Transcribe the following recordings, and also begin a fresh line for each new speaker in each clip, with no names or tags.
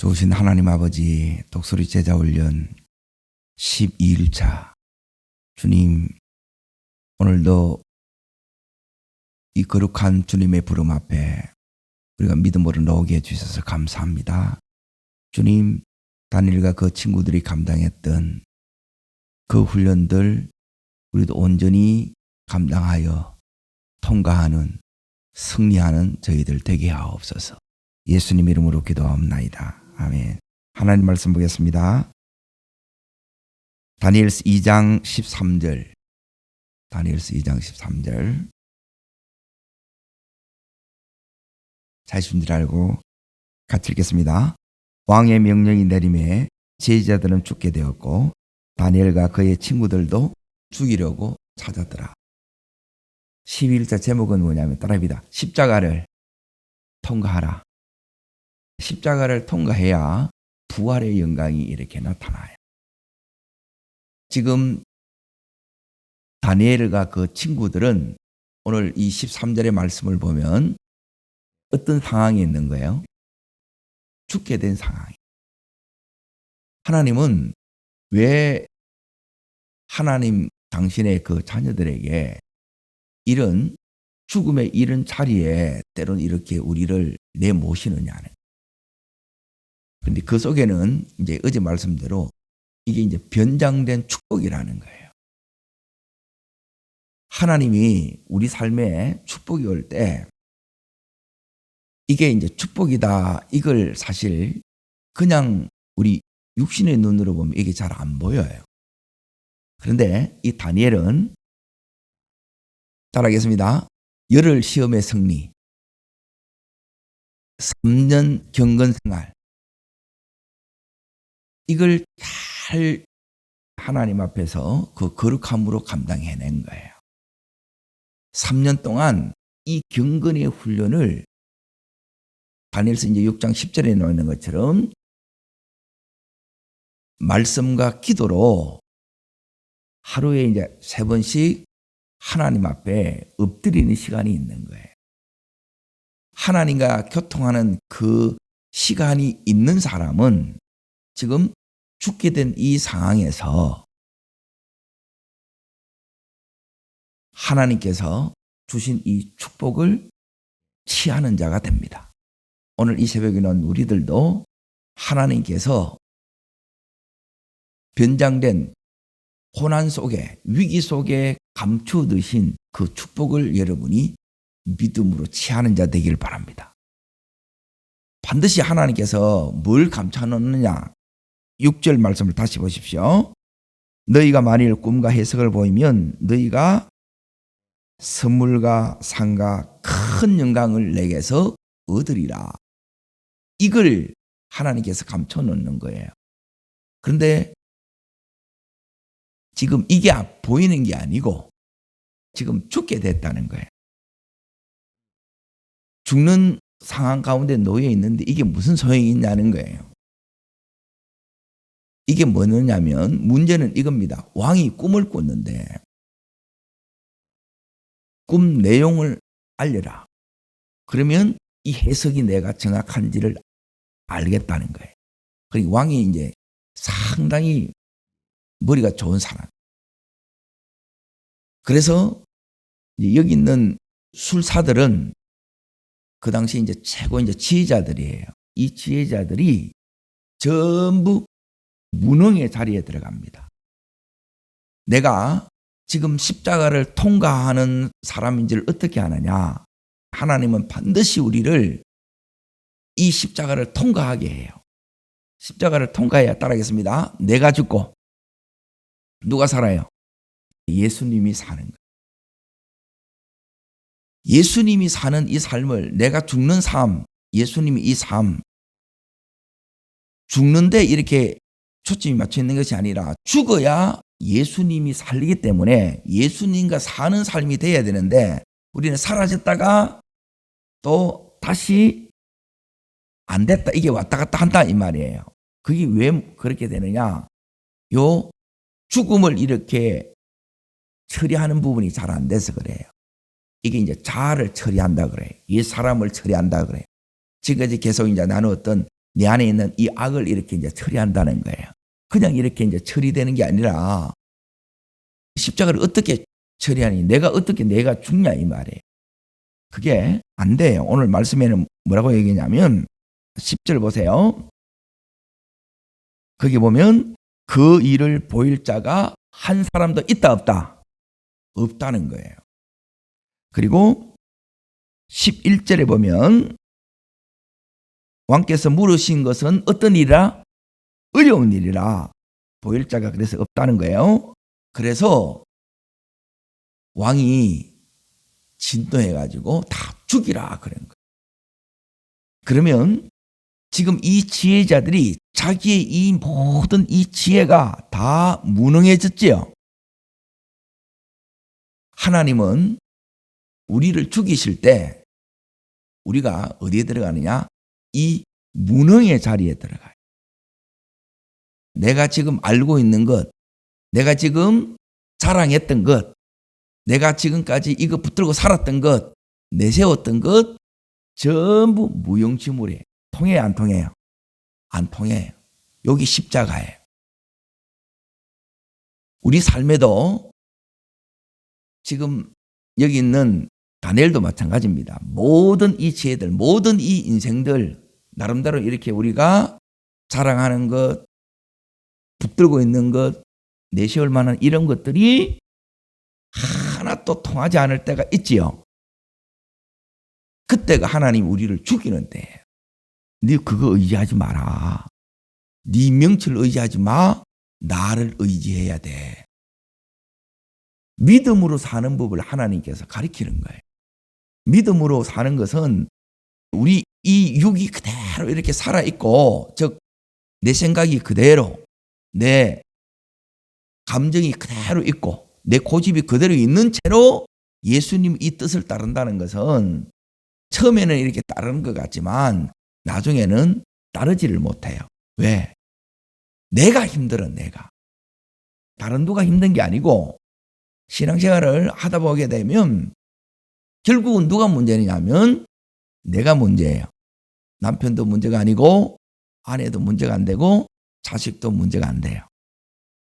좋으신 하나님 아버지, 독수리 제자 훈련 12일차. 주님, 오늘도 이 거룩한 주님의 부름 앞에 우리가 믿음으로 나오게 해주셔서 감사합니다. 주님, 다니엘과 그 친구들이 감당했던 그 훈련들 우리도 온전히 감당하여 통과하는, 승리하는 저희들 되게 하옵소서. 예수님 이름으로 기도하옵나이다. 아멘. 하나님 말씀 보겠습니다. 다니엘서 2장 13절. 다니엘서 2장 13절. 자신 줄 알고 같이 읽겠습니다. 왕의 명령이 내림에 제자들은 죽게 되었고 다니엘과 그의 친구들도 죽이려고 찾았더라. 12일차 제목은 뭐냐면 따라합니다. 십자가를 통과하라. 십자가를 통과해야 부활의 영광이 이렇게 나타나요. 지금 다니엘과 그 친구들은 오늘 이 13절의 말씀을 보면 어떤 상황이 있는 거예요? 죽게 된 상황이. 하나님은 왜 하나님 당신의 그 자녀들에게 이런 죽음의 이런 자리에 때론 이렇게 우리를 내모시느냐는. 그런데 그 속에는 이제 어제 말씀대로 이게 이제 변장된 축복이라는 거예요. 하나님이 우리 삶에 축복이 올 때 이게 이제 축복이다. 이걸 사실 그냥 우리 육신의 눈으로 보면 이게 잘 안 보여요. 그런데 이 다니엘은 따라하겠습니다. 열흘 시험의 승리, 3년 경건 생활, 이걸 잘 하나님 앞에서 그 거룩함으로 감당해낸 거예요. 3년 동안 이 경건의 훈련을 다니엘서 이제 6장 10절에 나와 있는 것처럼 말씀과 기도로 하루에 이제 3번씩 하나님 앞에 엎드리는 시간이 있는 거예요. 하나님과 교통하는 그 시간이 있는 사람은 지금 죽게 된 이 상황에서 하나님께서 주신 이 축복을 취하는 자가 됩니다. 오늘 이 새벽에는 우리들도 하나님께서 변장된 고난 속에, 위기 속에 감추두신 그 축복을 여러분이 믿음으로 취하는 자 되길 바랍니다. 반드시 하나님께서 뭘 감춰놓느냐? 6절 말씀을 다시 보십시오. 너희가 만일 꿈과 해석을 보이면 너희가 선물과 상과 큰 영광을 내게서 얻으리라. 이걸 하나님께서 감춰놓는 거예요. 그런데 지금 이게 보이는 게 아니고 지금 죽게 됐다는 거예요. 죽는 상황 가운데 놓여 있는데 이게 무슨 소용이 있냐는 거예요. 이게 뭐냐면 문제는 이겁니다. 왕이 꿈을 꿨는데 꿈 내용을 알려라. 그러면 이 해석이 내가 정확한지를 알겠다는 거예요. 그리고 왕이 이제 상당히 머리가 좋은 사람. 그래서 여기 있는 술사들은 그 당시 이제 최고 이제 지혜자들이에요. 이 지혜자들이 전부 무능의 자리에 들어갑니다. 내가 지금 십자가를 통과하는 사람인지를 어떻게 아느냐? 하나님은 반드시 우리를 이 십자가를 통과하게 해요. 십자가를 통과해야 따라하겠습니다. 내가 죽고 누가 살아요? 예수님이 사는 거예요. 예수님이 사는 이 삶을, 내가 죽는 삶, 예수님이 이 삶, 죽는데 이렇게 초점이 맞춰 있는 것이 아니라 죽어야 예수님이 살리기 때문에 예수님과 사는 삶이 돼야 되는데 우리는 사라졌다가 또 다시 안 됐다, 이게 왔다 갔다 한다 이 말이에요. 그게 왜 그렇게 되느냐? 요 죽음을 이렇게 처리하는 부분이 잘 안 돼서 그래요. 이게 이제 자아를 처리한다 그래요. 이 사람을 처리한다 그래요. 지금까지 계속 이제 나누었던 내 안에 있는 이 악을 이렇게 이제 처리한다는 거예요. 그냥 이렇게 이제 처리되는 게 아니라 십자가를 어떻게 처리하니? 내가 죽냐 이 말이에요. 그게 안 돼요. 오늘 말씀에는 뭐라고 얘기하냐면 10절 보세요. 거기 보면 그 일을 보일 자가 한 사람도 있다 없다? 없다는 거예요. 그리고 11절에 보면 왕께서 물으신 것은 어떤 일이라? 어려운 일이라. 보일 자가 그래서 없다는 거예요. 그래서 왕이 진노해가지고 다 죽이라 그런 거예요. 그러면 지금 이 지혜자들이 자기의 이 모든 이 지혜가 다 무능해졌지요. 하나님은 우리를 죽이실 때 우리가 어디에 들어가느냐? 이 무능의 자리에 들어가요. 내가 지금 알고 있는 것, 내가 지금 자랑했던 것, 내가 지금까지 이거 붙들고 살았던 것, 내세웠던 것 전부 무용지물이에요. 통해요, 안 통해요? 안 통해요. 여기 십자가예요. 우리 삶에도 지금 여기 있는 다니엘도 마찬가지입니다. 모든 이 지혜들, 모든 이 인생들 나름대로 이렇게 우리가 자랑하는 것, 붙들고 있는 것, 내세울 만한 이런 것들이 하나도 통하지 않을 때가 있지요. 그때가 하나님 우리를 죽이는 때예요. 네 그거 의지하지 마라. 네 명치를 의지하지 마. 나를 의지해야 돼. 믿음으로 사는 법을 하나님께서 가르치는 거예요. 믿음으로 사는 것은 우리 이 육이 그대로 이렇게 살아있고, 즉 내 생각이 그대로, 내 감정이 그대로 있고, 내 고집이 그대로 있는 채로 예수님 이 뜻을 따른다는 것은 처음에는 이렇게 따르는 것 같지만 나중에는 따르지를 못해요. 왜? 내가 힘들어, 내가. 다른 누가 힘든 게 아니고 신앙생활을 하다 보게 되면 결국은 누가 문제냐면 내가 문제예요. 남편도 문제가 아니고 아내도 문제가 안 되고 자식도 문제가 안 돼요.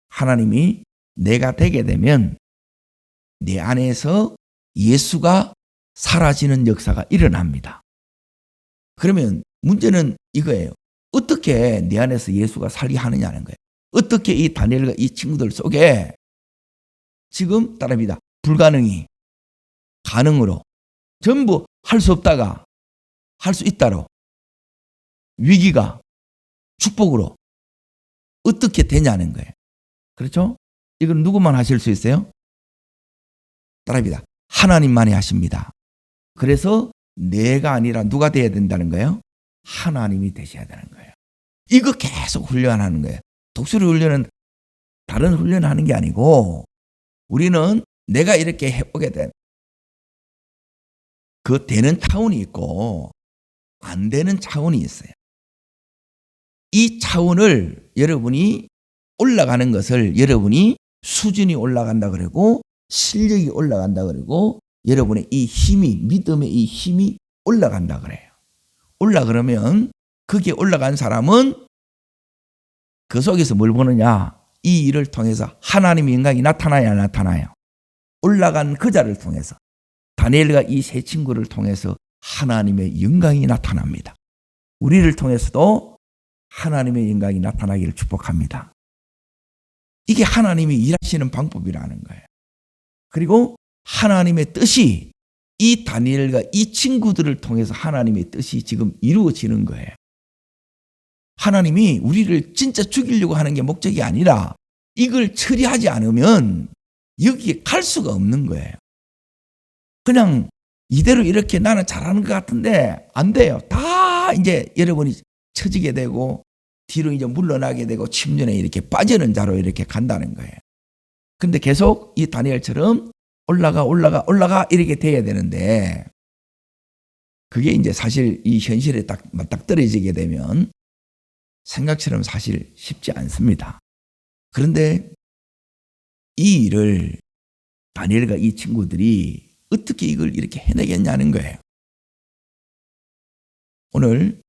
하나님이 내가 되게 되면 내 안에서 예수가 사라지는 역사가 일어납니다. 그러면 문제는 이거예요. 어떻게 내 안에서 예수가 살게 하느냐는 거예요. 어떻게 이 다니엘과 이 친구들 속에 지금 따라합니다. 불가능이 가능으로 전부 할 수 없다가 할 수 있다로, 위기가 축복으로 어떻게 되냐는 거예요. 그렇죠? 이건 누구만 하실 수 있어요? 따라합니다. 하나님만이 하십니다. 그래서 내가 아니라 누가 돼야 된다는 거예요? 하나님이 되셔야 되는 거예요. 이거 계속 훈련하는 거예요. 독수리 훈련은 다른 훈련하는 게 아니고 우리는 내가 이렇게 해보게 된 그 되는 차원이 있고 안 되는 차원이 있어요. 이 차원을 여러분이 올라가는 것을 여러분이 수준이 올라간다 그러고 실력이 올라간다 그러고 여러분의 이 힘이, 믿음의 이 힘이 올라간다 그래요. 그러면 거기에 올라간 사람은 그 속에서 뭘 보느냐? 이 일을 통해서 하나님의 영광이 나타나야 안 나타나요? 올라간 그 자를 통해서 다니엘과 이 세 친구를 통해서 하나님의 영광이 나타납니다. 우리를 통해서도 하나님의 영광이 나타나기를 축복합니다. 이게 하나님이 일하시는 방법이라는 거예요. 그리고 하나님의 뜻이 이 다니엘과 이 친구들을 통해서 하나님의 뜻이 지금 이루어지는 거예요. 하나님이 우리를 진짜 죽이려고 하는 게 목적이 아니라 이걸 처리하지 않으면 여기에 갈 수가 없는 거예요. 그냥 이대로 이렇게 나는 잘하는 것 같은데 안 돼요. 다 이제 여러분이 처지게 되고 뒤로 이제 물러나게 되고 침륜에 이렇게 빠지는 자로 이렇게 간다는 거예요. 근데 계속 이 다니엘처럼 올라가 이렇게 돼야 되는데 그게 이제 사실 이 현실에 딱 맞닥뜨려지게 되면 생각처럼 사실 쉽지 않습니다. 그런데 이 일을 다니엘과 이 친구들이 어떻게 이걸 이렇게 해내겠냐는 거예요. 오늘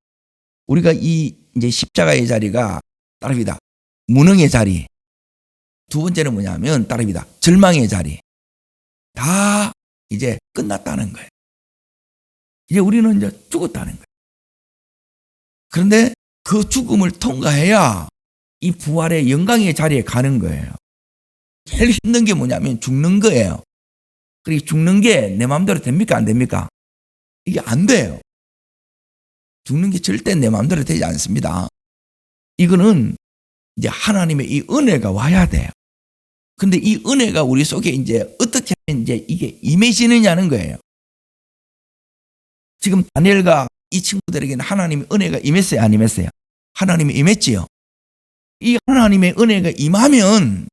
우리가 이 이제 십자가의 자리가 따릅니다. 무능의 자리. 두 번째는 뭐냐면 따릅니다. 절망의 자리. 다 이제 끝났다는 거예요. 이제 우리는 이제 죽었다는 거예요. 그런데 그 죽음을 통과해야 이 부활의 영광의 자리에 가는 거예요. 제일 힘든 게 뭐냐면 죽는 거예요. 그리고 죽는 게 내 마음대로 됩니까? 안 됩니까? 이게 안 돼요. 죽는 게 절대 내 마음대로 되지 않습니다. 이거는 이제 하나님의 이 은혜가 와야 돼요. 근데 이 은혜가 우리 속에 이제 어떻게 하면 이제 이게 임해지느냐는 거예요. 지금 다니엘과 이 친구들에게는 하나님의 은혜가 임했어요? 안 임했어요? 하나님이 임했지요. 이 하나님의 은혜가 임하면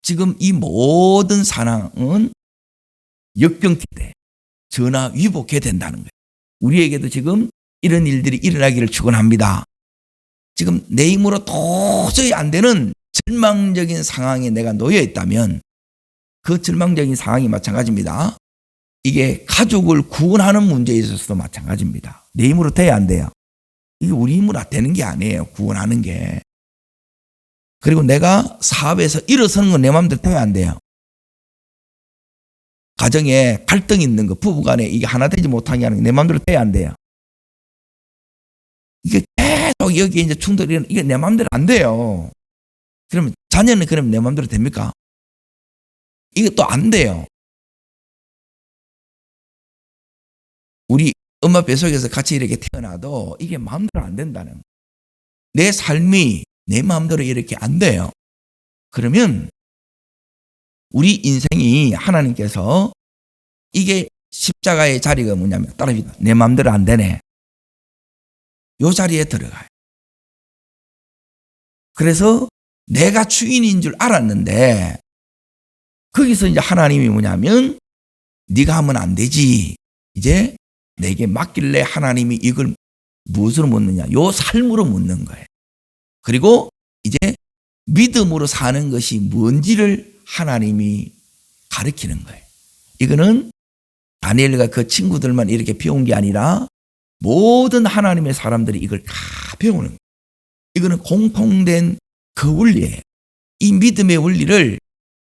지금 이 모든 상황은 역경케 돼. 전화 위복해 된다는 거예요. 우리에게도 지금 이런 일들이 일어나기를 축원합니다. 지금 내 힘으로 도저히 안 되는 절망적인 상황에 내가 놓여 있다면 그 절망적인 상황이 마찬가지입니다. 이게 가족을 구원하는 문제에 있어서도 마찬가지입니다. 내 힘으로 돼야 안 돼요. 이게 우리 힘으로 되는 게 아니에요. 구원하는 게. 그리고 내가 사업에서 일어서는 건 내 마음대로 돼야 안 돼요. 가정에 갈등이 있는 거, 부부간에 이게 하나 되지 못하게 하는 게 내 마음대로 돼야 안 돼요. 이게 계속 여기 이제 충돌이 이게 내 마음대로 안 돼요. 그러면 자녀는 그럼 내 마음대로 됩니까? 이게 또 안 돼요. 우리 엄마 뱃속에서 같이 이렇게 태어나도 이게 마음대로 안 된다는 거예요. 내 삶이 내 마음대로 이렇게 안 돼요. 그러면 우리 인생이 하나님께서 이게 십자가의 자리가 뭐냐면 따라합니다. 내 마음대로 안 되네. 요 자리에 들어가요. 그래서 내가 주인인 줄 알았는데 거기서 이제 하나님이 뭐냐면 네가 하면 안 되지. 이제 내게 맡길래 하나님이 이걸 무엇으로 묻느냐? 요 삶으로 묻는 거예요. 그리고 이제 믿음으로 사는 것이 뭔지를 하나님이 가르치는 거예요. 이거는 다니엘과 그 친구들만 이렇게 배운 게 아니라 모든 하나님의 사람들이 이걸 다 배우는 거예요. 이거는 공통된 그 원리예요. 이 믿음의 원리를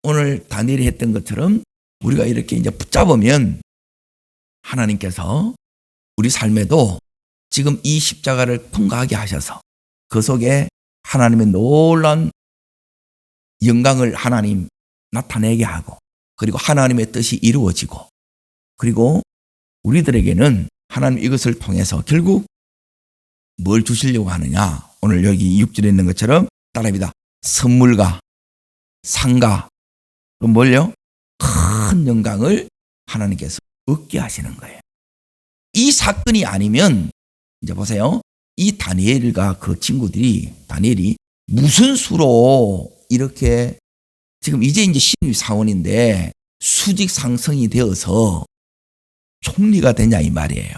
오늘 다니엘이 했던 것처럼 우리가 이렇게 이제 붙잡으면 하나님께서 우리 삶에도 지금 이 십자가를 통과하게 하셔서 그 속에 하나님의 놀라운 영광을 하나님 나타내게 하고 그리고 하나님의 뜻이 이루어지고 그리고 우리들에게는 하나님 이것을 통해서 결국 뭘 주시려고 하느냐. 오늘 여기 6절에 있는 것처럼 따라합니다. 선물과 상과 또 뭘요? 큰 영광을 하나님께서 얻게 하시는 거예요. 이 사건이 아니면 이제 보세요. 이 다니엘과 그 친구들이 다니엘이 무슨 수로 이렇게 지금 이제 신입 사원인데 수직 상승이 되어서 총리가 되냐 이 말이에요.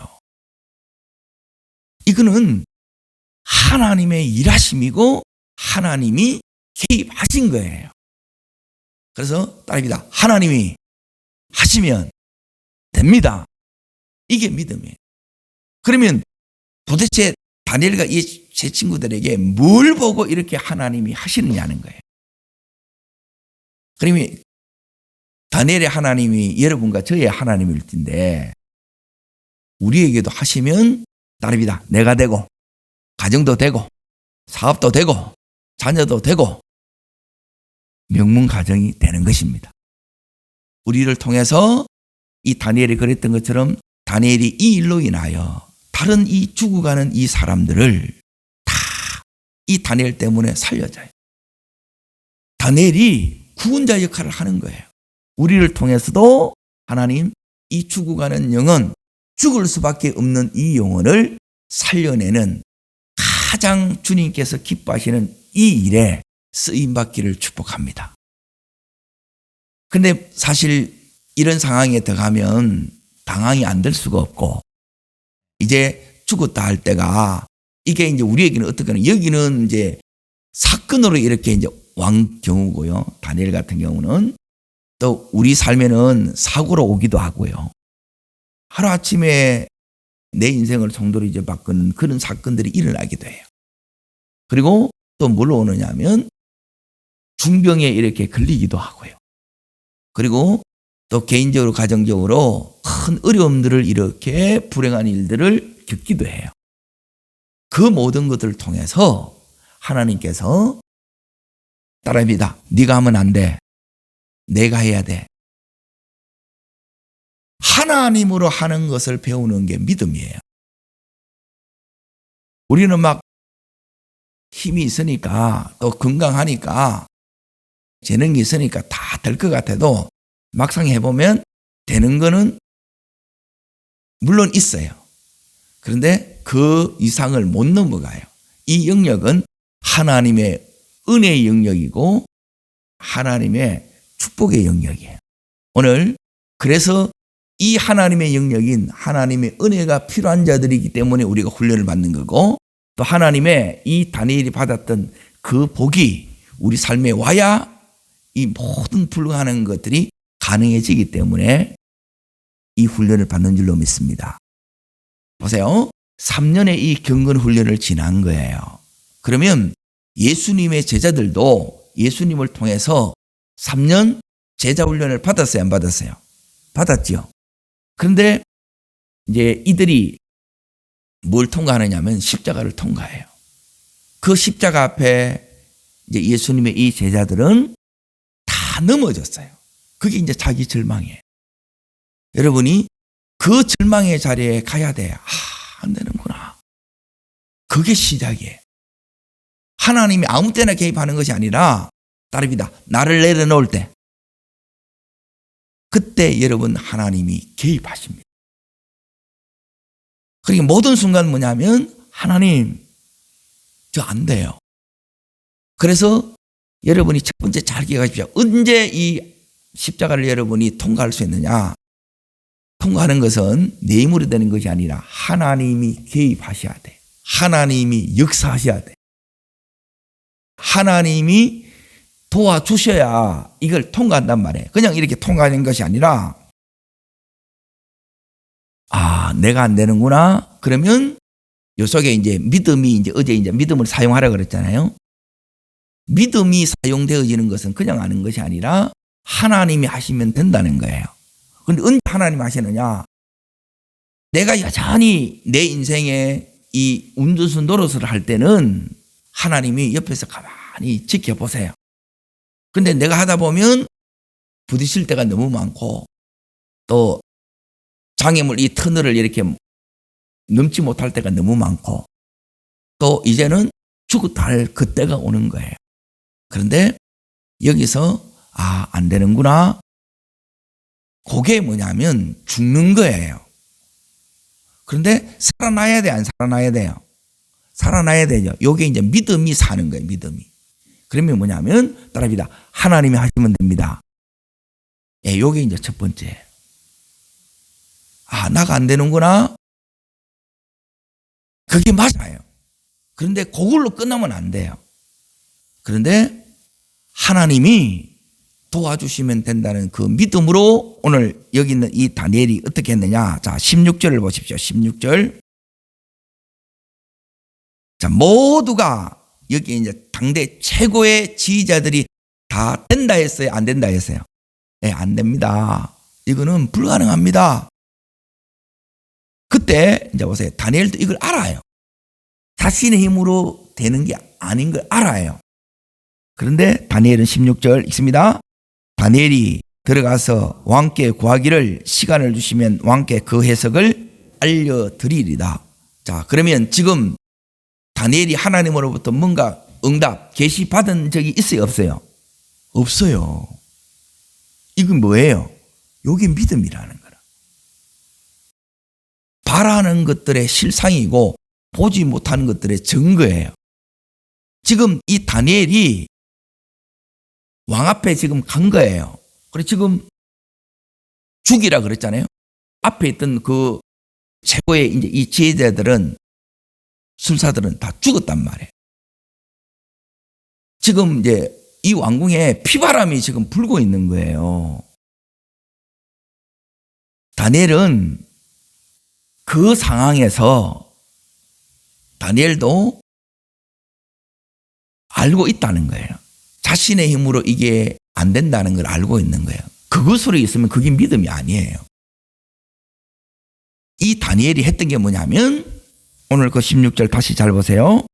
이거는 하나님의 일하심이고 하나님이 개입하신 거예요. 그래서 따릅니다. 하나님이 하시면 됩니다. 이게 믿음이에요. 그러면 도대체 다니엘과 이 제 친구들에게 뭘 보고 이렇게 하나님이 하시느냐는 거예요. 그러면 다니엘의 하나님이 여러분과 저의 하나님일 텐데 우리에게도 하시면 따릅니다. 내가 되고 가정도 되고 사업도 되고 자녀도 되고 명문 가정이 되는 것입니다. 우리를 통해서 이 다니엘이 그랬던 것처럼 다니엘이 이 일로 인하여 다른 이 죽어가는 이 사람들을 다 이 다니엘 때문에 살려줘요. 다니엘이 구원자 역할을 하는 거예요. 우리를 통해서도 하나님 이 죽어가는 영혼, 죽을 수밖에 없는 이 영혼을 살려내는 가장 주님께서 기뻐하시는 이 일에 쓰임받기를 축복합니다. 근데 사실 이런 상황에 들어가면 당황이 안 될 수가 없고 이제 죽었다 할 때가 이게 이제 우리에게는 어떻게는 여기는 이제 사건으로 이렇게 이제 왕 경우고요. 다니엘 같은 경우는 또 우리 삶에는 사고로 오기도 하고요. 하루아침에 내 인생을 정도로 이제 바꾸는 그런 사건들이 일어나기도 해요. 그리고 또 뭘로 오느냐 하면 중병에 이렇게 걸리기도 하고요. 그리고 또 개인적으로 가정적으로 큰 어려움들을 이렇게 불행한 일들을 겪기도 해요. 그 모든 것들을 통해서 하나님께서 딸아비다, 네가 하면 안 돼. 내가 해야 돼. 하나님으로 하는 것을 배우는 게 믿음이에요. 우리는 막 힘이 있으니까 또 건강하니까 재능이 있으니까 다 될 것 같아도 막상 해보면 되는 거는 물론 있어요. 그런데 그 이상을 못 넘어가요. 이 영역은 하나님의 은혜의 영역이고 하나님의 축복의 영역이에요. 오늘 그래서 이 하나님의 영역인 하나님의 은혜가 필요한 자들이기 때문에 우리가 훈련을 받는 거고, 또 하나님의 이 다니엘이 받았던 그 복이 우리 삶에 와야 이 모든 불가능한 것들이 가능해지기 때문에 이 훈련을 받는 줄로 믿습니다. 보세요. 3년의 이 경건 훈련을 지난 거예요. 그러면 예수님의 제자들도 예수님을 통해서 3년 제자 훈련을 받았어요, 안 받았어요? 받았죠. 그런데 이제 이들이 뭘 통과하느냐 하면 십자가를 통과해요. 그 십자가 앞에 이제 예수님의 이 제자들은 다 넘어졌어요. 그게 이제 자기 절망이에요. 여러분이 그 절망의 자리에 가야 돼. 안 되는구나. 그게 시작이에요. 하나님이 아무 때나 개입하는 것이 아니라 따릅니다. 나를 내려놓을 때, 그때 여러분 하나님이 개입하십니다. 그러니까 모든 순간 뭐냐면 하나님 저 안 돼요. 그래서 여러분이 첫 번째 잘 기억하십시오. 언제 이 십자가를 여러분이 통과할 수 있느냐? 통과하는 것은 내 힘으로 되는 것이 아니라 하나님이 개입하셔야 돼. 하나님이 역사하셔야 돼. 하나님이 도와주셔야 이걸 통과한단 말이에요. 그냥 이렇게 통과하는 것이 아니라 내가 안 되는구나. 그러면 요 속에 이제 믿음이 이제 어제 이제 믿음을 사용하라 그랬잖아요. 믿음이 사용되어지는 것은 그냥 아는 것이 아니라 하나님이 하시면 된다는 거예요. 그런데 언제 하나님이 하시느냐? 내가 여전히 내 인생에 이 운전수 노릇을 할 때는 하나님이 옆에서 가만히 지켜보세요. 근데 내가 하다 보면 부딪힐 때가 너무 많고 또 장애물 이 터널을 이렇게 넘지 못할 때가 너무 많고 또 이제는 죽었다 할 그때가 오는 거예요. 그런데 여기서 안 되는구나. 그게 뭐냐면 죽는 거예요. 그런데 살아나야 돼, 안 살아나야 돼요? 살아나야 되죠. 이게 이제 믿음이 사는 거예요, 믿음이. 그러면 뭐냐면 따라합니다. 하나님이 하시면 됩니다. 이게 이제 첫 번째. 나가 안 되는구나. 그게 맞아요. 그런데 그걸로 끝나면 안 돼요. 그런데 하나님이 도와주시면 된다는 그 믿음으로 오늘 여기 있는 이 다니엘이 어떻게 했느냐. 자, 16절을 보십시오. 16절. 자, 모두가 여기 이제 당대 최고의 지휘자들이 다 된다 했어요? 안 된다 했어요? 안 됩니다. 이거는 불가능합니다. 그때 이제 보세요. 다니엘도 이걸 알아요. 자신의 힘으로 되는 게 아닌 걸 알아요. 그런데 다니엘은 16절 읽습니다. 다니엘이 들어가서 왕께 구하기를 시간을 주시면 왕께 그 해석을 알려드리리다. 자, 그러면 지금 다니엘이 하나님으로부터 뭔가 응답, 계시 받은 적이 있어요, 없어요? 없어요. 이건 뭐예요? 이게 믿음이라는 거라. 바라는 것들의 실상이고 보지 못하는 것들의 증거예요. 지금 이 다니엘이 왕 앞에 지금 간 거예요. 그래서 지금 죽이라 그랬잖아요. 앞에 있던 그 최고의 이제 이 지혜자들은 술사들은 다 죽었단 말이에요. 지금 이제 이 왕궁에 피바람이 지금 불고 있는 거예요. 다니엘은 그 상황에서 다니엘도 알고 있다는 거예요. 자신의 힘으로 이게 안 된다는 걸 알고 있는 거예요. 그것으로 있으면 그게 믿음이 아니에요. 이 다니엘이 했던 게 뭐냐면 오늘 그 16절 다시 잘 보세요.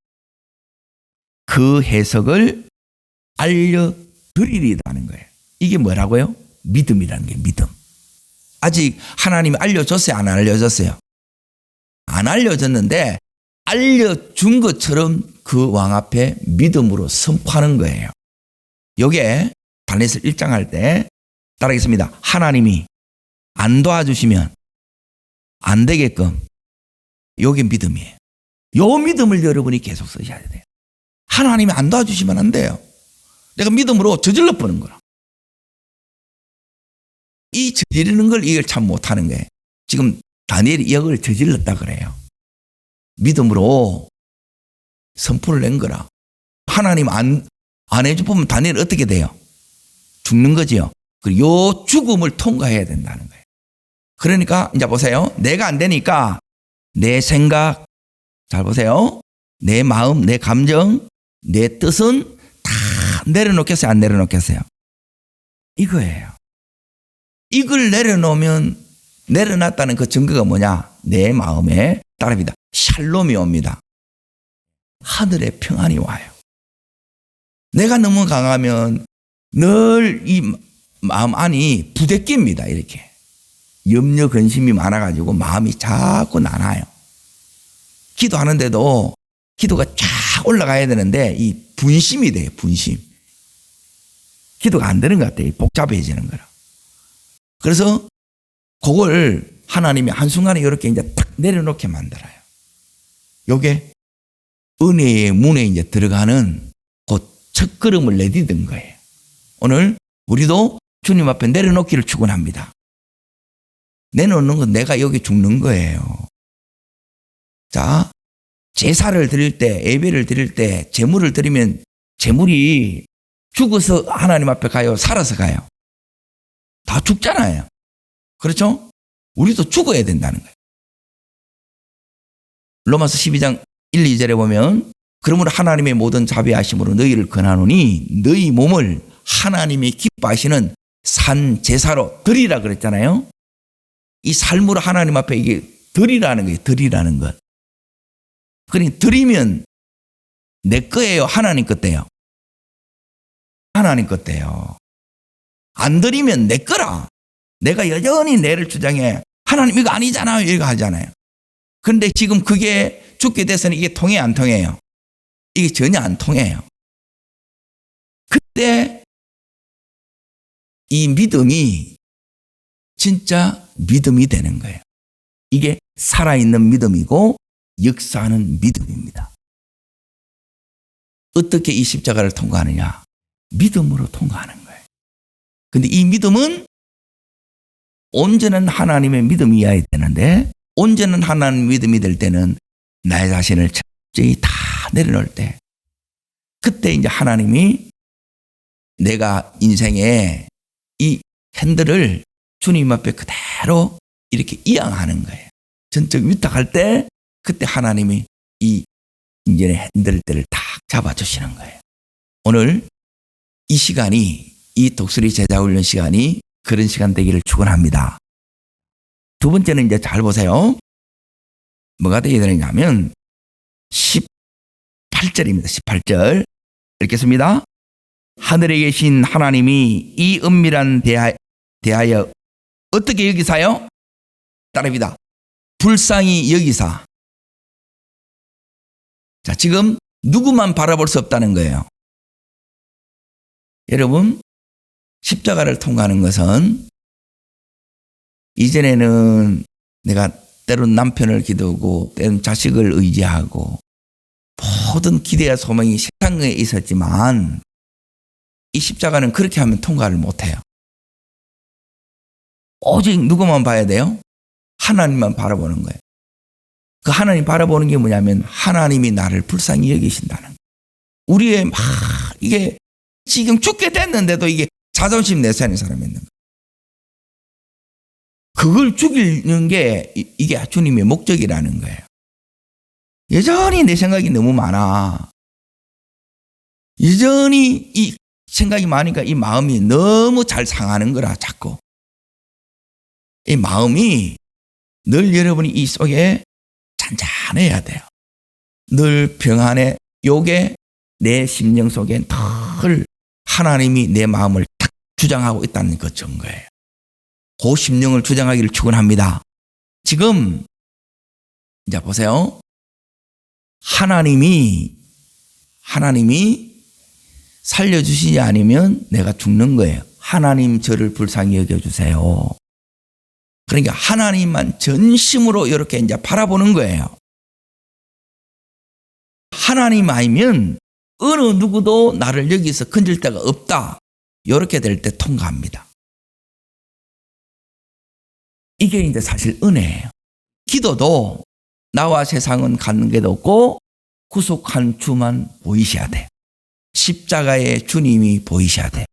그 해석을 알려드리리라는 거예요. 이게 뭐라고요? 믿음이라는 게 믿음. 아직 하나님이 알려줬어요? 안 알려줬어요? 안 알려줬는데 알려준 것처럼 그 왕 앞에 믿음으로 선포하는 거예요. 요게 다니엘 1장 할 때 따라하겠습니다. 하나님이 안 도와주시면 안 되게끔 요게 믿음이에요. 요 믿음을 여러분이 계속 쓰셔야 돼요. 하나님이 안 도와주시면 안 돼요. 내가 믿음으로 저질러 보는 거라. 이 저지르는 걸 이걸 참 못하는 거예요. 지금 다니엘이 이걸 저질렀다 그래요. 믿음으로 선포를 낸 거라. 하나님 안 해주면 다니엘 어떻게 돼요? 죽는 거지요. 그리고 요 죽음을 통과해야 된다는 거예요. 그러니까 이제 보세요. 내가 안 되니까 내 생각, 잘 보세요. 내 마음, 내 감정, 내 뜻은 다 내려놓겠어요? 안 내려놓겠어요? 이거예요. 이걸 내려놓으면 내려놨다는 그 증거가 뭐냐? 내 마음에 따릅니다. 샬롬이 옵니다. 하늘의 평안이 와요. 내가 너무 강하면 늘 이 마음 안이 부대끼입니다. 이렇게. 염려 근심이 많아가지고 마음이 자꾸 나눠요. 기도하는데도 기도가 쫙 올라가야 되는데 이 분심이 돼요. 분심. 기도가 안 되는 것 같아요. 복잡해지는 거라. 그래서 그걸 하나님이 한순간에 이렇게 이제 딱 내려놓게 만들어요. 요게 은혜의 문에 이제 들어가는 그 첫걸음을 내디딘 거예요. 오늘 우리도 주님 앞에 내려놓기를 축원합니다. 내놓는 건 내가 여기 죽는 거예요. 자, 제사를 드릴 때, 예배를 드릴 때, 제물을 드리면 제물이 죽어서 하나님 앞에 가요? 살아서 가요? 다 죽잖아요. 그렇죠? 우리도 죽어야 된다는 거예요. 로마서 12장 1, 2절에 보면 그러므로 하나님의 모든 자비하심으로 너희를 권하노니 너희 몸을 하나님이 기뻐하시는 산 제사로 드리라 그랬잖아요. 이 삶으로 하나님 앞에 이게 드리라는 거예요. 드리라는 것. 그러니 드리면 내 거예요? 하나님 것대요? 하나님 것대요. 안 드리면 내 거라. 내가 여전히 내를 주장해. 하나님 이거 아니잖아요. 이거 하잖아요. 그런데 지금 그게 죽게 돼서는 이게 통해요? 안 통해요? 이게 전혀 안 통해요. 그때 이 믿음이 진짜 믿음이 되는 거예요. 이게 살아있는 믿음이고 역사하는 믿음입니다. 어떻게 이 십자가를 통과하느냐? 믿음으로 통과하는 거예요. 근데 이 믿음은 온전한 하나님의 믿음이어야 되는데 온전한 하나님의 믿음이 될 때는 나의 자신을 철저히 다 내려놓을 때 그때 이제 하나님이 내가 인생에 이 핸들을 주님 앞에 그대로 이렇게 이양하는 거예요. 전적 위탁할 때 그때 하나님이 이 인전의 핸들대를 딱 잡아주시는 거예요. 오늘 이 시간이 이 독수리 제자훈련 시간이 그런 시간 되기를 축원합니다. 두 번째는 이제 잘 보세요. 뭐가 되어야 되느냐면 18절입니다. 18절 읽겠습니다. 하늘에 계신 하나님이 이 은밀한 대하여 어떻게 여기사요? 따릅니다. 불쌍히 여기사. 자, 지금 누구만 바라볼 수 없다는 거예요. 여러분, 십자가를 통과하는 것은 이전에는 내가 때론 남편을 기도하고 때론 자식을 의지하고 모든 기대와 소망이 세상에 있었지만 이 십자가는 그렇게 하면 통과를 못해요. 오직 누구만 봐야 돼요? 하나님만 바라보는 거예요. 그 하나님 바라보는 게 뭐냐면 하나님이 나를 불쌍히 여기신다는 거예요. 우리의 막 이게 지금 죽게 됐는데도 이게 자존심 내세우는 사람이 있는 거예요. 그걸 죽이는 게 이게 주님의 목적이라는 거예요. 여전히 내 생각이 너무 많아. 여전히 이 생각이 많으니까 이 마음이 너무 잘 상하는 거라 자꾸. 이 마음이 늘 여러분이 이 속에 잔잔해야 돼요. 늘 평안해. 요게 내 심령 속에 늘 하나님이 내 마음을 딱 주장하고 있다는 그 증거예요. 그 심령을 주장하기를 축원합니다. 지금 이제 보세요. 하나님이 살려주시지 않으면 내가 죽는 거예요. 하나님 저를 불쌍히 여겨주세요. 그러니까 하나님만 전심으로 이렇게 이제 바라보는 거예요. 하나님 아니면 어느 누구도 나를 여기서 건질 데가 없다. 이렇게 될 때 통과합니다. 이게 이제 사실 은혜예요. 기도도 나와 세상은 관계도 없고 구속한 주만 보이셔야 돼요. 십자가의 주님이 보이셔야 돼요.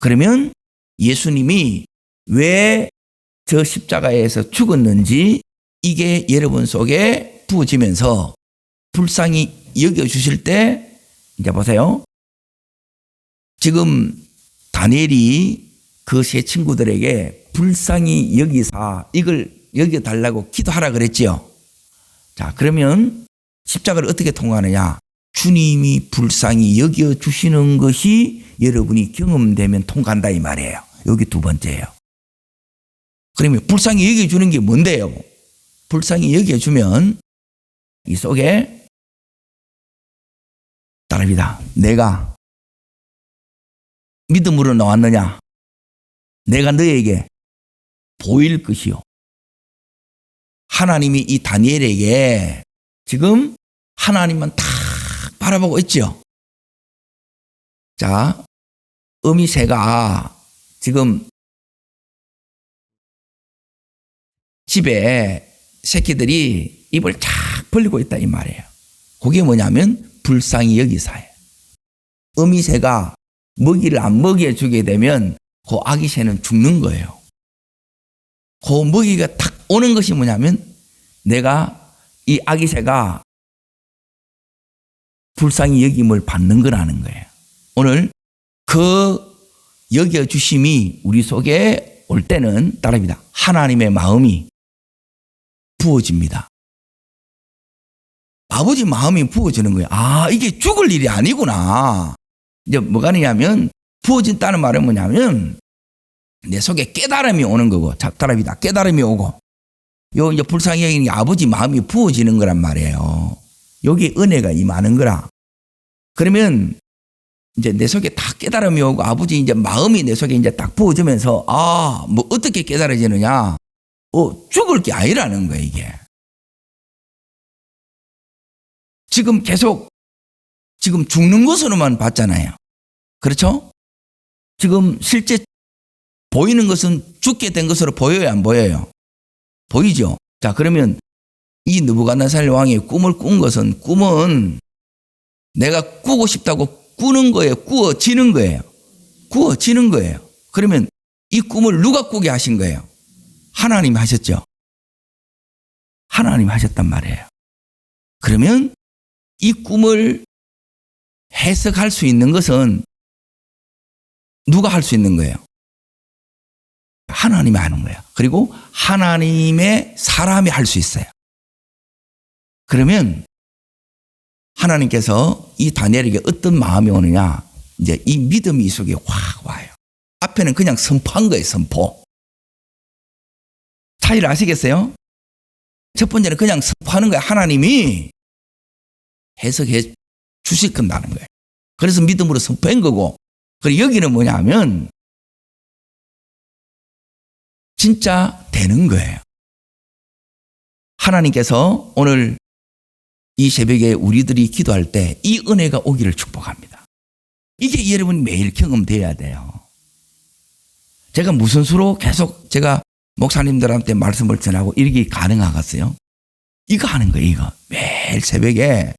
그러면 예수님이 왜 저 십자가에서 죽었는지 이게 여러분 속에 부어지면서 불쌍히 여겨주실 때 이제 보세요. 지금 다니엘이 그 세 친구들에게 불쌍히 여기사 이걸 여겨달라고 기도하라 그랬지요. 자, 그러면 십자가를 어떻게 통과하느냐? 주님이 불쌍히 여겨주시는 것이 여러분이 경험되면 통과한다 이 말이에요. 여기 두 번째예요. 그러면 불쌍히 여겨주는 게 뭔데요? 불쌍히 여겨주면 이 속에 따릅니다. 내가 믿음으로 나왔느냐? 내가 너에게 보일 것이요. 하나님이 이 다니엘에게 지금 하나님만 딱 바라보고 있죠. 자, 어미새가 지금 집에 새끼들이 입을 착 벌리고 있다 이 말이에요. 그게 뭐냐면 불쌍히 여기사예요. 어미새가 먹이를 안 먹여주게 되면 그 아기 새는 죽는 거예요. 그 먹이가 딱 오는 것이 뭐냐면 내가 이 아기 새가 불쌍히 여김을 받는 거라는 거예요. 오늘 그 여겨주심이 우리 속에 올 때는 따릅니다. 하나님의 마음이 부어집니다. 아버지 마음이 부어지는 거예요. 아, 이게 죽을 일이 아니구나. 이제 뭐가 아니냐면 부어진다는 말은 뭐냐면 내 속에 깨달음이 오는 거고, 따릅니다. 깨달음이 오고, 요 이제 불쌍히 여기는 게 아버지 마음이 부어지는 거란 말이에요. 여기 은혜가 임하는 거라. 그러면 이제 내 속에 다 깨달음이 오고 아버지 이제 마음이 내 속에 이제 딱 부어지면서 아, 뭐 어떻게 깨달아지느냐? 죽을 게 아니라는 거예요, 이게. 지금 계속 지금 죽는 것으로만 봤잖아요. 그렇죠? 지금 실제 보이는 것은 죽게 된 것으로 보여요, 안 보여요? 보이죠? 자, 그러면 이 느부갓네살 왕이 꿈을 꾼 것은 꿈은 내가 꾸고 싶다고 꾸는 거예요. 꾸어지는 거예요. 꾸어지는 거예요. 그러면 이 꿈을 누가 꾸게 하신 거예요? 하나님이 하셨죠. 하나님이 하셨단 말이에요. 그러면 이 꿈을 해석할 수 있는 것은 누가 할 수 있는 거예요? 하나님이 하는 거예요. 그리고 하나님의 사람이 할 수 있어요. 그러면 하나님께서 이 다니엘에게 어떤 마음이 오느냐? 이제 이 믿음이 이 속에 확 와요. 앞에는 그냥 선포한 거예요, 선포. 차이를 아시겠어요? 첫 번째는 그냥 선포하는 거예요. 하나님이 해석해 주실 건다는 거예요. 그래서 믿음으로 선포한 거고, 그리고 여기는 뭐냐면 진짜 되는 거예요. 하나님께서 오늘 이 새벽에 우리들이 기도할 때 이 은혜가 오기를 축복합니다. 이게 여러분 매일 경험돼야 돼요. 제가 무슨 수로 계속 제가 목사님들한테 말씀을 전하고 이렇게 가능하겠어요? 이거 하는 거예요, 이거. 매일 새벽에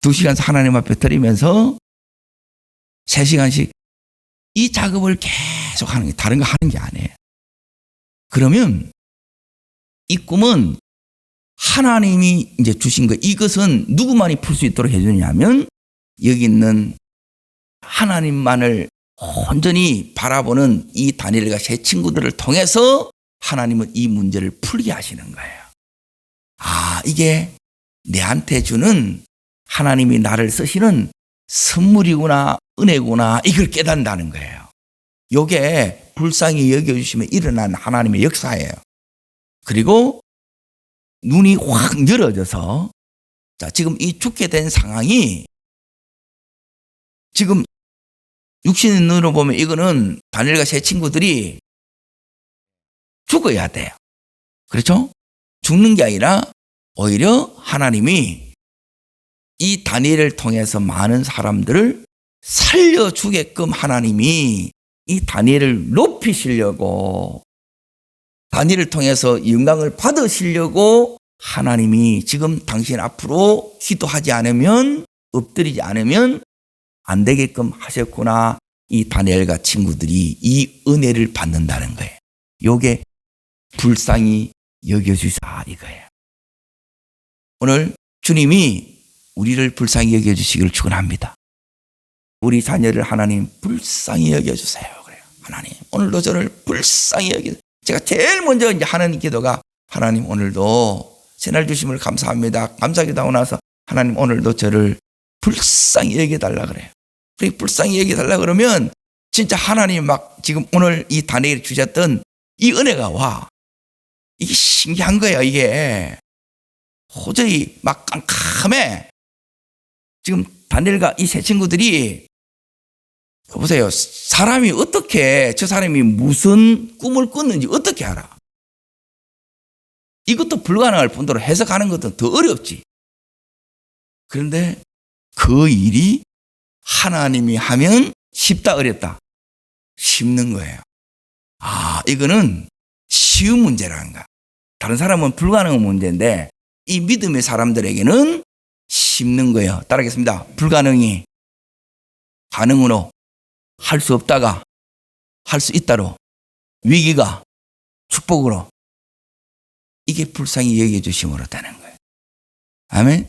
2시간 하나님 앞에 드리면서 3시간씩 이 작업을 계속 하는 게 다른 거 하는 게 아니에요. 그러면 이 꿈은 하나님이 이제 주신 거, 이것은 누구만이 풀 수 있도록 해주냐면 여기 있는 하나님만을 온전히 바라보는 이 다니엘과 세 친구들을 통해서 하나님은 이 문제를 풀게 하시는 거예요. 이게 내한테 주는 하나님이 나를 쓰시는 선물이구나, 은혜구나, 이걸 깨닫는다는 거예요. 이게 불쌍히 여겨주시면 일어난 하나님의 역사예요. 그리고 눈이 확 열어져서, 자, 지금 이 죽게 된 상황이 지금 육신의 눈으로 보면 이거는 다니엘과 세 친구들이 죽어야 돼요. 그렇죠? 죽는 게 아니라 오히려 하나님이 이 다니엘을 통해서 많은 사람들을 살려주게끔 하나님이 이 다니엘을 높이시려고, 다니엘을 통해서 영광을 받으시려고 하나님이 지금 당신 앞으로 기도하지 않으면, 엎드리지 않으면 안 되게끔 하셨구나. 이 다니엘과 친구들이 이 은혜를 받는다는 거예요. 요게 불쌍히 여겨주사 이거예요. 오늘 주님이 우리를 불쌍히 여겨주시기를 축원합니다. 우리 자녀를 하나님 불쌍히 여겨주세요. 그래요. 하나님 오늘도 저를 불쌍히 여겨주세요. 제가 제일 먼저 이제 하는 기도가, 하나님 오늘도 새날 주심을 감사합니다. 감사기도 하고 나서 하나님 오늘도 저를 불쌍히 여겨달라 그래요. 그렇게 불쌍히 여겨달라 그러면 진짜 하나님 막 지금 오늘 이 다니엘이 주셨던 이 은혜가 와. 이게 신기한 거예요. 이게 도저히 막 깜깜해. 지금 다니엘과 이 세 친구들이 보세요. 사람이 어떻게, 저 사람이 무슨 꿈을 꿨는지 어떻게 알아? 이것도 불가능할 뿐더러 해석하는 것도 더 어렵지. 그런데 그 일이 하나님이 하면 쉽다 어렵다? 쉽는 거예요. 이거는 쉬운 문제라는가. 다른 사람은 불가능한 문제인데 이 믿음의 사람들에게는 쉽는 거예요. 따라하겠습니다. 불가능이 가능으로, 할 수 없다가 할 수 있다로, 위기가 축복으로, 이게 불쌍히 여겨주심으로 되는 거예요. 아멘.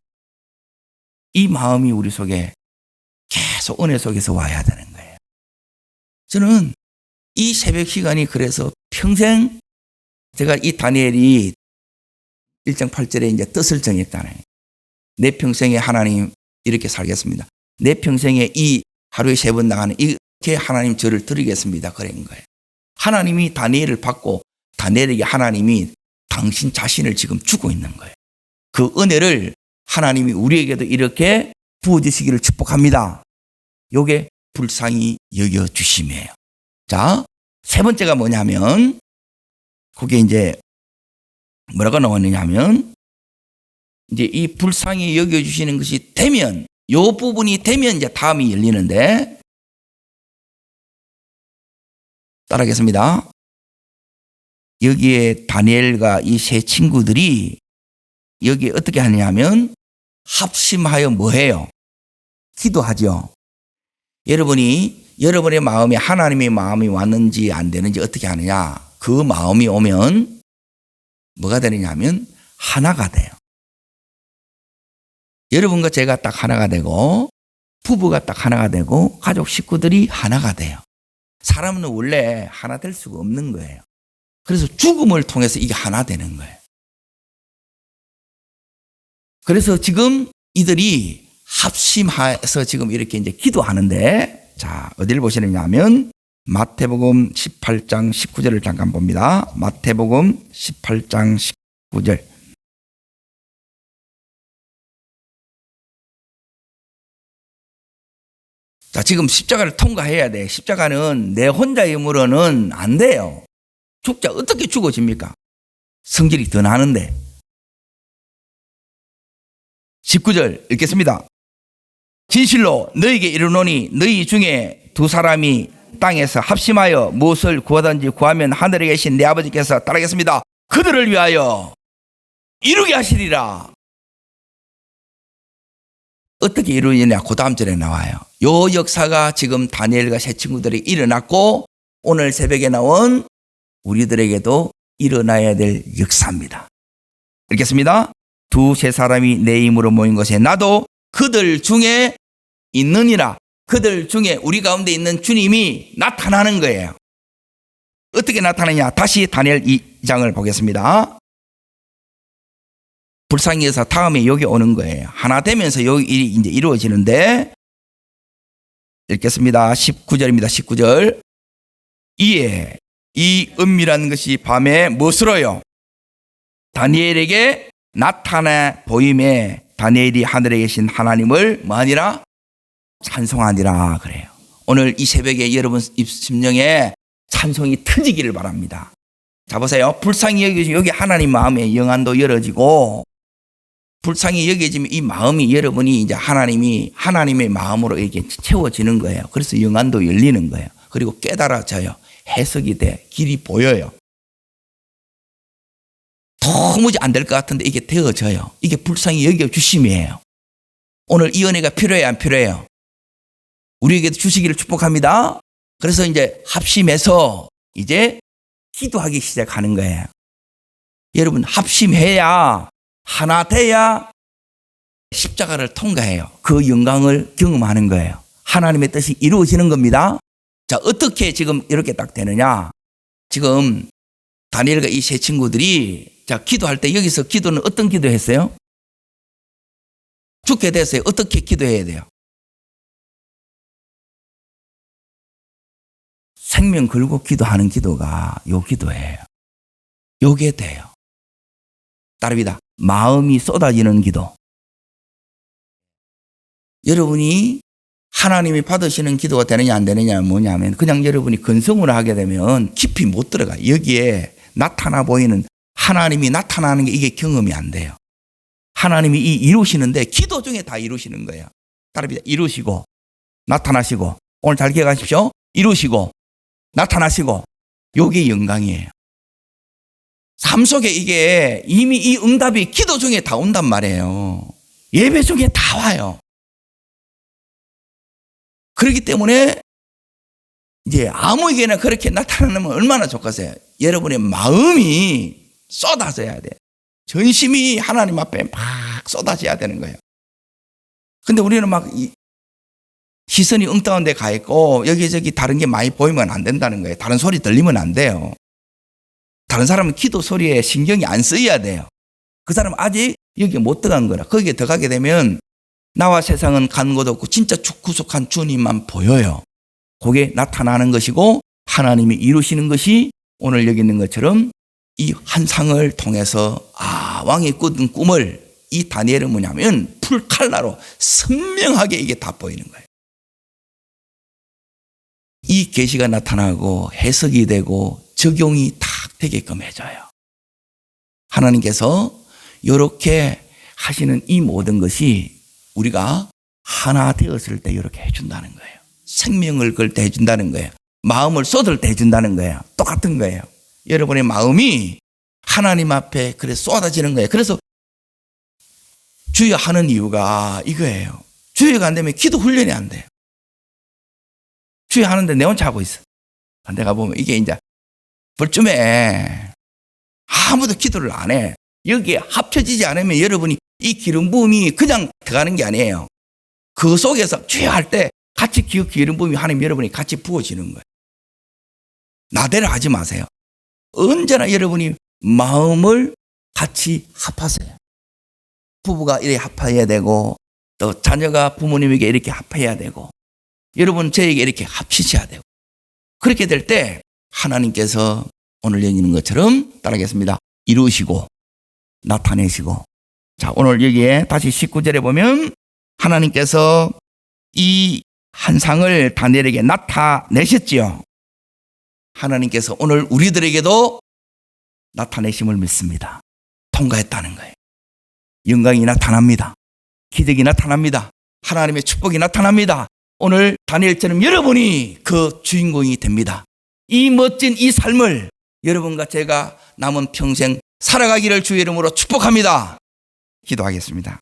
이 마음이 우리 속에 계속 은혜 속에서 와야 되는 거예요. 저는 이 새벽 시간이 그래서 평생, 제가 이 다니엘이 1장 8절에 이제 뜻을 정했잖아요. 내 평생에 하나님 이렇게 살겠습니다. 내 평생에 이 하루에 3번 나가는 이렇게 하나님 저를 드리겠습니다. 그런 거예요. 하나님이 다니엘을 받고 다니엘에게 하나님이 당신 자신을 지금 주고 있는 거예요. 그 은혜를 하나님이 우리에게도 이렇게 부어주시기를 축복합니다. 요게 불쌍히 여겨주심이에요. 자, 3번째가 뭐냐면, 그게 이제 뭐라고 나왔느냐 하면, 이제 이 불쌍히 여겨주시는 것이 되면, 요 부분이 되면 이제 다음이 열리는데, 따라하겠습니다. 여기에 다니엘과 이 세 친구들이 여기에 어떻게 하느냐면 합심하여 뭐해요? 기도하죠. 여러분의 마음에 하나님의 마음이 왔는지 안 되는지 어떻게 하느냐? 그 마음이 오면 뭐가 되느냐면 하나가 돼요. 여러분과 제가 딱 하나가 되고, 부부가 딱 하나가 되고, 가족 식구들이 하나가 돼요. 사람은 원래 하나 될 수가 없는 거예요. 그래서 죽음을 통해서 이게 하나 되는 거예요. 그래서 지금 이들이 합심해서 지금 이렇게 이제 기도하는데, 자, 어디를 보시느냐 하면 마태복음 18장 19절을 잠깐 봅니다. 마태복음 18장 19절. 자, 지금 십자가를 통과해야 돼. 십자가는 내 혼자의 힘으로는 안 돼요. 죽자 어떻게 죽어집니까? 성질이 더 나는데. 19절 읽겠습니다. 진실로 너희에게 이르노니 너희 중에 2사람이 땅에서 합심하여 무엇을 구하든지 구하면 하늘에 계신 내 아버지께서, 따르겠습니다, 그들을 위하여 이루게 하시리라. 어떻게 이루느냐? 그 다음 절에 나와요. 요 역사가 지금 다니엘과 세 친구들이 일어났고 오늘 새벽에 나온 우리들에게도 일어나야 될 역사입니다. 읽겠습니다. 2-3 사람이 내 이름으로 모인 것에 나도 그들 중에 있느니라. 그들 중에 우리 가운데 있는 주님이 나타나는 거예요. 어떻게 나타나냐? 다시 다니엘 2장을 보겠습니다. 불상에서 다음에 여기 오는 거예요. 하나 되면서 여기 일이 이제 이루어지는데, 읽겠습니다. 19절입니다. 19절. 이에 이 은밀한 것이 밤에 무엇으로요? 다니엘에게 나타나 보임에 다니엘이 하늘에 계신 하나님을 뭐하니라? 찬송하니라 그래요. 오늘 이 새벽에 여러분 심령에 찬송이 터지기를 바랍니다. 자, 보세요. 불상이 여기 하나님 마음에 영안도 열어지고, 불상이 여겨지면 이 마음이 여러분이 이제 하나님의 마음으로 이렇게 채워지는 거예요. 그래서 영안도 열리는 거예요. 그리고 깨달아져요. 해석이 돼. 길이 보여요. 도무지 안 될 것 같은데 이게 되어져요. 이게 불상이 여겨주심이에요. 오늘 이 은혜가 필요해요, 안 필요해요? 우리에게도 주시기를 축복합니다. 그래서 이제 합심해서 이제 기도하기 시작하는 거예요. 여러분, 합심해야, 하나 돼야 십자가를 통과해요. 그 영광을 경험하는 거예요. 하나님의 뜻이 이루어지는 겁니다. 자, 어떻게 지금 이렇게 딱 되느냐? 지금 다니엘과 이 세 친구들이 자, 기도할 때 여기서 기도는 어떤 기도 했어요? 죽게 됐어요. 어떻게 기도해야 돼요? 생명 걸고 기도하는 기도가 요 기도예요. 요게 돼요. 따릅니다. 마음이 쏟아지는 기도. 여러분이 하나님이 받으시는 기도가 되느냐 안 되느냐 뭐냐면, 그냥 여러분이 근성으로 하게 되면 깊이 못 들어가요. 여기에 나타나 보이는 하나님이 나타나는 게 이게 경험이 안 돼요. 하나님이 이루시는데 기도 중에 다 이루시는 거예요. 따릅니다. 이루시고 나타나시고, 오늘 잘 기억하십시오. 이루시고 나타나시고, 요게 영광이에요. 삶 속에 이게 이미 이 응답이 기도 중에 다 온단 말이에요. 예배 중에 다 와요. 그렇기 때문에 이제 아무에게나 그렇게 나타나면 얼마나 좋겠어요. 여러분의 마음이 쏟아져야 돼. 전심이 하나님 앞에 막 쏟아져야 되는 거예요. 근데 우리는 막 시선이 엉뚱한 데 가 있고 여기저기 다른 게 많이 보이면 안 된다는 거예요. 다른 소리 들리면 안 돼요. 다른 사람은 기도 소리에 신경이 안 쓰여야 돼요. 그 사람은 아직 여기에 못 들어간 거라. 거기에 들어가게 되면 나와 세상은 간 곳 없고 진짜 구속한 주님만 보여요. 그게 나타나는 것이고, 하나님이 이루시는 것이 오늘 여기 있는 것처럼 이 환상을 통해서 왕이 꾸던 꿈을 이 다니엘은 뭐냐면 풀칼라로 선명하게 이게 다 보이는 거예요. 이 계시가 나타나고 해석이 되고 적용이 탁 되게끔 해줘요. 하나님께서 이렇게 하시는 이 모든 것이 우리가 하나 되었을 때 이렇게 해준다는 거예요. 생명을 걸 때 해준다는 거예요. 마음을 쏟을 때 해준다는 거예요. 똑같은 거예요. 여러분의 마음이 하나님 앞에 그래 쏟아지는 거예요. 그래서 주여 하는 이유가 이거예요. 주여가 안 되면 기도 훈련이 안 돼요. 주여 하는데 내 혼자 하고 있어. 내가 보면 이게 이제 벌쯤에 아무도 기도를 안 해. 여기에 합쳐지지 않으면 여러분이 이 기름 부음이 그냥 들어가는 게 아니에요. 그 속에서 주여 할 때 같이 기름 부음이 하나님 여러분이 같이 부어지는 거예요. 나대로 하지 마세요. 언제나 여러분이 마음을 같이 합하세요. 부부가 이렇게 합해야 되고, 또 자녀가 부모님에게 이렇게 합해야 되고, 여러분 저에게 이렇게 합치셔야 되고, 그렇게 될 때 하나님께서 오늘 여기 있는 것처럼 따라하겠습니다. 이루시고 나타내시고. 자, 오늘 여기에 다시 19절에 보면 하나님께서 이 환상을 다니엘에게 나타내셨지요. 하나님께서 오늘 우리들에게도 나타내심을 믿습니다. 통과했다는 거예요. 영광이 나타납니다. 기적이 나타납니다. 하나님의 축복이 나타납니다. 오늘 다니엘처럼 여러분이 그 주인공이 됩니다. 이 멋진 이 삶을 여러분과 제가 남은 평생 살아가기를 주의 이름으로 축복합니다. 기도하겠습니다.